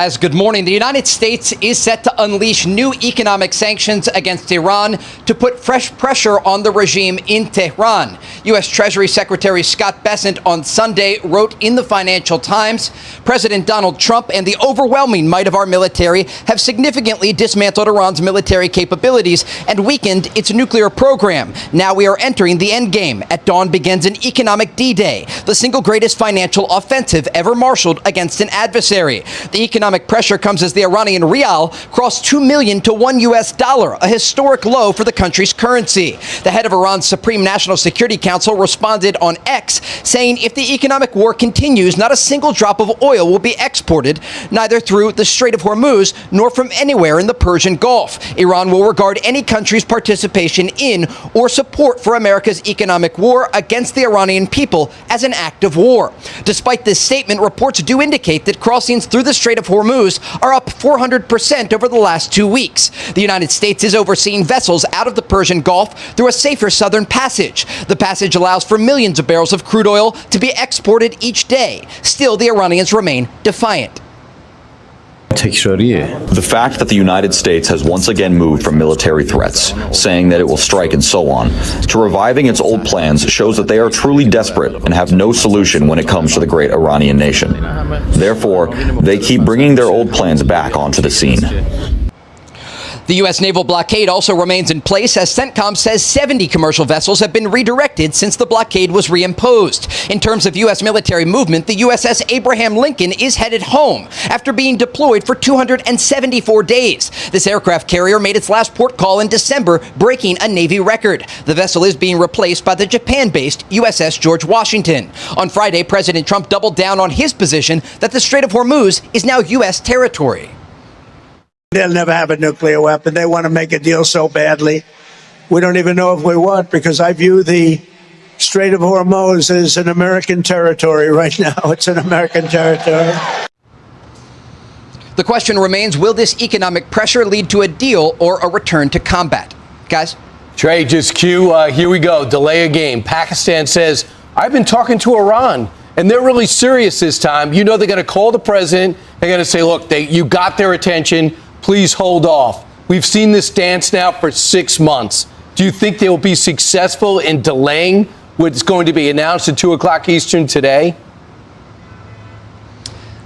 As good morning, the United States is set to unleash new economic sanctions against Iran to put fresh pressure on the regime in Tehran. U.S. Treasury Secretary Scott Bessent on Sunday wrote in the Financial Times, President Donald Trump and the overwhelming might of our military have significantly dismantled Iran's military capabilities and weakened its nuclear program. Now we are entering the end game. At dawn begins an economic D-Day, the single greatest financial offensive ever marshaled against an adversary. The economic pressure comes as the Iranian rial crossed 2 million to $1, a historic low for the country's currency. The head of Iran's Supreme National Security Council responded on X, saying if the economic war continues, not a single drop of oil will be exported, neither through the Strait of Hormuz nor from anywhere in the Persian Gulf. Iran will regard any country's participation in or support for America's economic war against the Iranian people as an act of war. Despite this statement, reports do indicate that crossings through the Strait of Hormuz are up 400% over the last 2 weeks. The United States is overseeing vessels out of the Persian Gulf through a safer southern passage. The passage allows for millions of barrels of crude oil to be exported each day. Still, the Iranians remain defiant. The fact that the United States has once again moved from military threats, saying that it will strike and so on, to reviving its old plans shows that they are truly desperate and have no solution when it comes to the great Iranian nation. Therefore, they keep bringing their old plans back onto the scene. The U.S. naval blockade also remains in place as CENTCOM says 70 commercial vessels have been redirected since the blockade was reimposed. In terms of U.S. military movement, the USS Abraham Lincoln is headed home after being deployed for 274 days. This aircraft carrier made its last port call in December, breaking a Navy record. The vessel is being replaced by the Japan-based USS George Washington. On Friday, President Trump doubled down on his position that the Strait of Hormuz is now U.S. territory. They'll never have a nuclear weapon. They want to make a deal so badly. We don't even know if we want, because I view the Strait of Hormuz as an American territory right now. It's an American territory. The question remains, will this economic pressure lead to a deal or a return to combat? Guys? Trey, just cue, here we go, delay a game. Pakistan says, I've been talking to Iran, and they're really serious this time. You know they're going to call the president. They're going to say, look, you got their attention. Please hold off. We've seen this dance now for 6 months. Do you think they will be successful in delaying what's going to be announced at 2 o'clock Eastern today?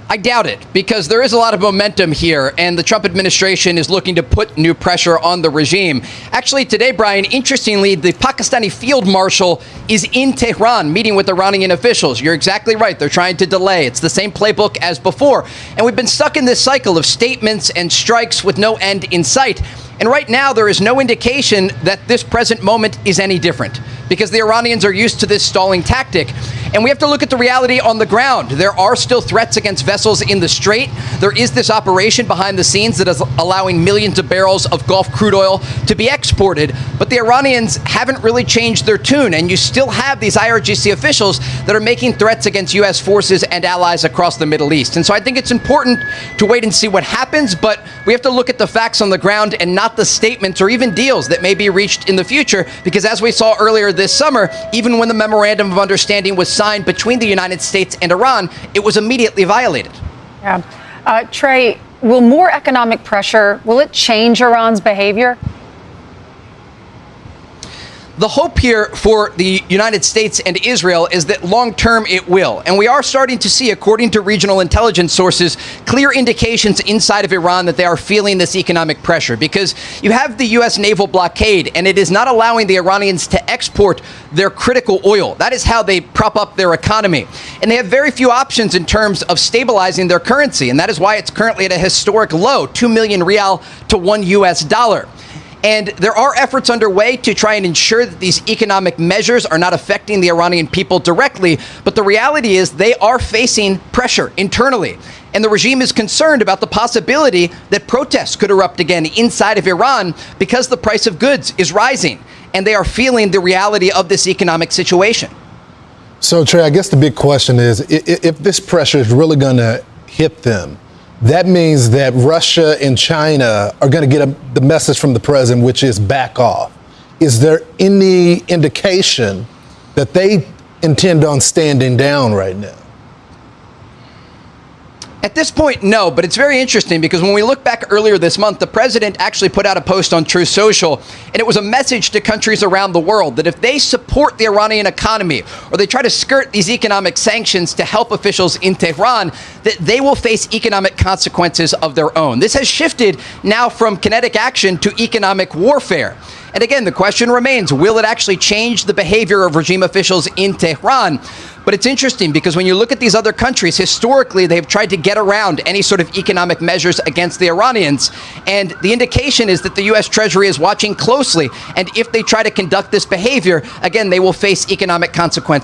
I doubt it, because there is a lot of momentum here, and the Trump administration is looking to put new pressure on the regime. Actually, today, Brian, interestingly, the Pakistani field marshal is in Tehran meeting with Iranian officials. You're exactly right. They're trying to delay. It's the same playbook as before. And we've been stuck in this cycle of statements and strikes with no end in sight. And right now, there is no indication that this present moment is any different, because the Iranians are used to this stalling tactic. And we have to look at the reality on the ground. There are still threats against vessels in the Strait. There is this operation behind the scenes that is allowing millions of barrels of Gulf crude oil to be exported. But the Iranians haven't really changed their tune. And you still have these IRGC officials that are making threats against U.S. forces and allies across the Middle East. And so I think it's important to wait and see what happens. But we have to look at the facts on the ground and not the statements or even deals that may be reached in the future. Because as we saw earlier this summer, even when the memorandum of understanding was signed between the United States and Iran, it was immediately violated. Yeah. Trey, will more economic pressure, will it change Iran's behavior? The hope here for the United States and Israel is that long-term it will. And we are starting to see, according to regional intelligence sources, clear indications inside of Iran that they are feeling this economic pressure, because you have the U.S. naval blockade, and it is not allowing the Iranians to export their critical oil. That is how they prop up their economy. And they have very few options in terms of stabilizing their currency. And that is why it's currently at a historic low, 2 million rial to $1. And there are efforts underway to try and ensure that these economic measures are not affecting the Iranian people directly. But the reality is they are facing pressure internally. And the regime is concerned about the possibility that protests could erupt again inside of Iran because the price of goods is rising. And they are feeling the reality of this economic situation. So, Trey, I guess the big question is, if this pressure is really going to hit them, that means that Russia and China are going to get the message from the president, which is back off. Is there any indication that they intend on standing down right now? At this point, no, but it's very interesting because when we look back earlier this month, the president actually put out a post on Truth Social, and it was a message to countries around the world that if they support the Iranian economy or they try to skirt these economic sanctions to help officials in Tehran, that they will face economic consequences of their own. This has shifted now from kinetic action to economic warfare. And again, the question remains, will it actually change the behavior of regime officials in Tehran? But it's interesting because when you look at these other countries, historically, they've tried to get around any sort of economic measures against the Iranians. And the indication is that the U.S. Treasury is watching closely. And if they try to conduct this behavior, again, they will face economic consequences.